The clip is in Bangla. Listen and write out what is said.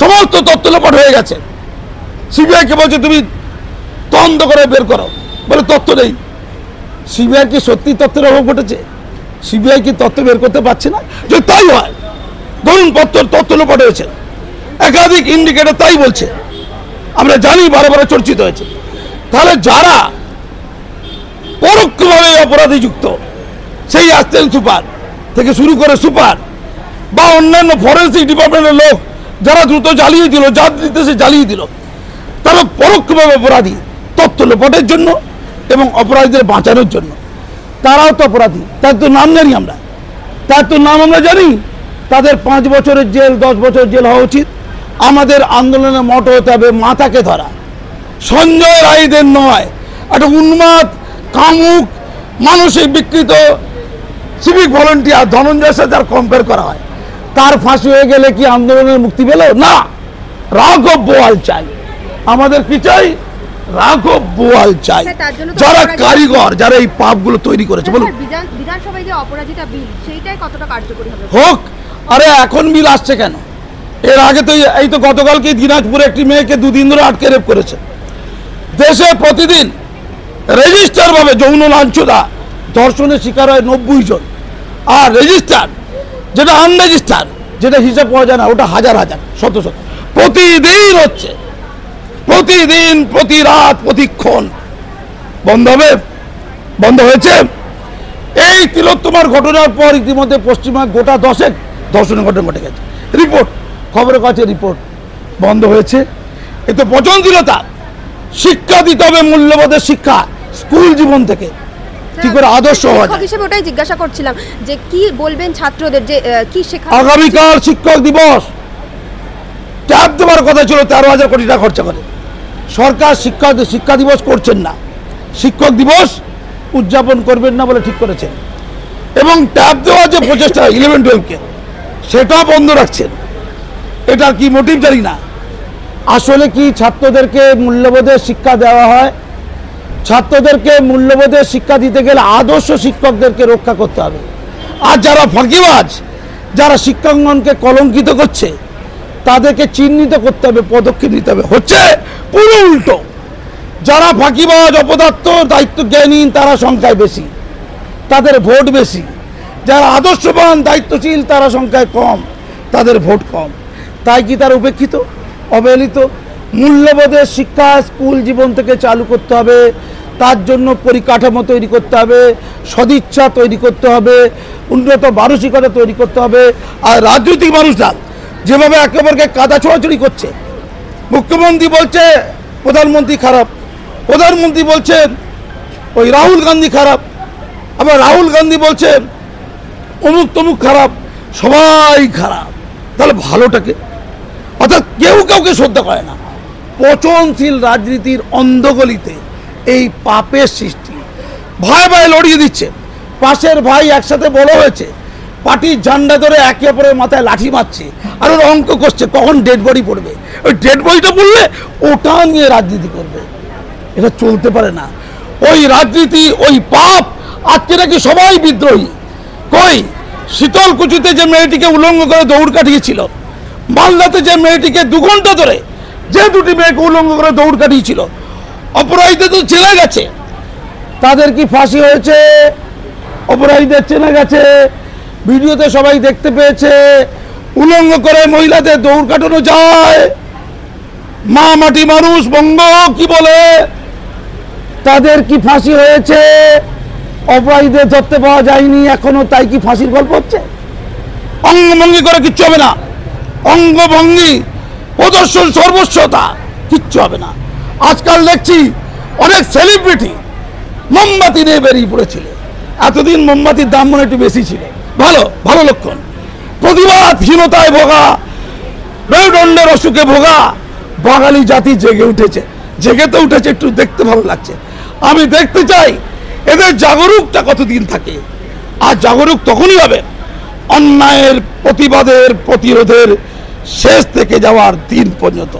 সমস্ত তথ্য লোপাট হয়ে গেছে। সিবিআইকে বলছে তুমি তদন্ত করে বের করো, বলে তথ্য নেই। সিবিআই কি সত্যি তথ্যের অভাব ঘটেছে? সিবিআই কি তথ্য বের করতে পারছে না? যদি তাই হয়, ধরুন তথ্য লোপাট হয়েছে, একাধিক ইন্ডিকেটর তাই বলছে, আমরা জানি, বারে বারে চর্চিত হয়েছে, তাহলে যারা পরোক্ষভাবে অপরাধী যুক্ত, সেই অ্যাসিস্ট্যান্ট সুপার থেকে শুরু করে সুপার বা অন্যান্য ফরেন্সিক ডিপার্টমেন্টের লোক যারা দ্রুত জ্বালিয়ে দিল, যার নির্দেশে জ্বালিয়ে দিল, তারা পরোক্ষভাবে অপরাধী তথ্য লোপাটের জন্য এবং অপরাধীদের বাঁচানোর জন্য। তারাও তো অপরাধী, তার তো নাম জানি আমরা, তার তো নাম আমরা জানি। তাদের 5 বছরের জেল, 10 বছরের জেল হওয়া উচিত। আমাদের আন্দোলনের মটো হতে হবে মাথাকে ধরা, সঞ্জয় রায়দের নয়। একটা উন্মাদ, কামুক, মানসিক বিকৃত সিভিক ভলেন্টিয়ার ধনঞ্জয়ের সাথে আর কম্পেয়ার করা হয়, তার ফাঁসি হয়ে গেলে কি আন্দোলনের মুক্তি পেল না? রাঘব বোয়াল চাই, আমাদের কি চাই? রাঘব বোয়াল চাই, যারা কারিগর, যারা এই পাপগুলো তৈরি করেছে। বলুন, বিধানসভায় যে অপরাজিতা বিল, সেইটাই কতটা কার্যকরী হবে? হোক। আরে এখন বিল আসছে কেন? এর আগে তো এই তো গতকালকে দিনাজপুরে একটি মেয়েকে 2 দিন ধরে আটকে রেপ করেছে। দেশে প্রতিদিন রেজিস্টার ভাবে যৌন লাঞ্ছনা, ধর্ষণের শিকার হয় 90 জন, আর রেজিস্টার যেটা আনরেজিস্টার, যেটা হিসাব পাওয়া যায় না, ওটা হাজার হাজার, শত শত প্রতিদিন হচ্ছে। প্রতিদিন, প্রতি রাত, প্রতিক্ষণ। বন্ধ হবে? বন্ধ হয়েছে? এই তিলোত্তমার ঘটনার পর ইতিমধ্যে পশ্চিমবঙ্গ গোটা 10 ধর্ষণের ঘটনা ঘটে গেছে। রিপোর্ট, খবরের কাছে রিপোর্ট। বন্ধ হয়েছে? এ তো পচনশীলতা। শিক্ষা দিতে হবে, মূল্যবোধের শিক্ষা, স্কুল জীবন থেকে কি করে আদর্শ হওয়া যায়। হিসেবে ওটাই জিজ্ঞাসা করছিলাম যে কি বলবেন ছাত্রদের, যে কি শেখা। আগামীকাল শিক্ষক দিবস, ট্যাব দেওয়ার কথা ছিল, 13,000 কোটি টাকা খরচা করে। সরকার শিক্ষা দিবস করছেন না, শিক্ষক দিবস উদযাপন করবেন না বলে ঠিক করেছেন। এবং ট্যাব দেওয়ার যে প্রচেষ্টা 11-12কে, সেটা বন্ধ রাখছেন। এটা কি মোটিভ জানি না। আসলে কি ছাত্রদেরকে মূল্যবোধের শিক্ষা দেওয়া হয়? ছাত্রদেরকে মূল্যবোধের শিক্ষা দিতে গেলে আদর্শ শিক্ষকদেরকে রক্ষা করতে হবে। আর যারা ফাঁকিবাজ, যারা শিক্ষাঙ্গনকে কলঙ্কিত করছে, তাদেরকে চিহ্নিত করতে হবে, পদক্ষেপ নিতে হবে। হচ্ছে পুরো উল্টো। যারা ফাঁকিবাজ, অপদার্থ, দায়িত্ব জ্ঞানহীন, তারা সংখ্যায় বেশি, তাদের ভোট বেশি। যারা আদর্শবান, দায়িত্বশীল, তারা সংখ্যায় কম, তাদের ভোট কম। তাই কি তারা উপেক্ষিত, অবহেলিত? মূল্যবোধের শিক্ষা স্কুল জীবন থেকে চালু করতে হবে। তার জন্য পরিকাঠামো তৈরি করতে হবে, সদিচ্ছা তৈরি করতে হবে, উন্নত মানসিকতা তৈরি করতে হবে। আর রাজনৈতিক মানুষরা যেভাবে একেবারে কাদা ছোড়াছড়ি করছে, মুখ্যমন্ত্রী বলছে প্রধানমন্ত্রী খারাপ, প্রধানমন্ত্রী বলছেন ওই রাহুল গান্ধী খারাপ, আবার রাহুল গান্ধী বলছেন অমুক তমুক খারাপ, সবাই খারাপ। তাহলে ভালোটাকে, অর্থাৎ কেউ কাউকে শ্রদ্ধা করে না। পচনশীল রাজনীতির অন্ধগলিতে এই পাপের সৃষ্টি। ভাই ভাই লড়িয়ে দিচ্ছে, পাশের ভাই একসাথে বড় হয়েছে, পার্টির ঝান্ডা ধরে একে অপরের মাথায় লাঠি মারছে, আর ওর অঙ্ক করছে কখন ডেড বডি পড়বে। ওই ডেড বডিটা পড়লে ওটা নিয়ে রাজনীতি করবে। এটা চলতে পারে না। ওই রাজনীতি, ওই পাপ। আজকে নাকি সবাই বিদ্রোহী। কই শীতলকুচিতে যে মেয়েটিকে উলঙ্গ করে দৌড় কাটিয়েছিল, মালদাতে যে মেয়েটিকে 2 ঘন্টা ধরে, যে 2টি মেয়েকে উলঙ্গ করে দৌড় কাটিয়েছিল, অপরাধীদের তো চেনা গেছে। তাদের কি ফাঁসি হয়েছে? অপরাধীদের চেনা গেছে, ভিডিওতে সবাই দেখতে পেয়েছে। উলঙ্গ করে মহিলাদের দৌড় কাটানো যায়? মা মাটি মানুষ বঙ্গ কি বলে? তাদের কি ফাঁসি হয়েছে? অপরাধীদের ধরতে পাওয়া যায়নি এখনো, তাই কি ফাঁসির গল্প হচ্ছে? অঙ্গভঙ্গি করে কিচ্ছু হবে না। অঙ্গভঙ্গি, প্রদর্শন, সর্বস্বতা, কিচ্ছু হবে না। আজকাল দেখছি অনেক সেলিব্রিটি মোমবাতি নিয়ে বেরিয়ে পড়েছিল। এতদিন মোমবাতির দাম মনে একটু বেশি ছিল, ভালো ভালো লক্ষণ। প্রতিবাদহীনতায় ভোগা, মেরুদণ্ডের অসুখে ভোগা বাঙালি জাতি জেগে উঠেছে। জেগে তো উঠেছে, একটু দেখতে ভালো লাগছে। আমি দেখতে চাই এদের জাগরুকটা কতদিন থাকে। আর জাগরুক তখনই হবে অন্যায়ের প্রতিবাদের, প্রতিরোধের শেষ থেকে যাওয়ার দিন পর্যন্ত।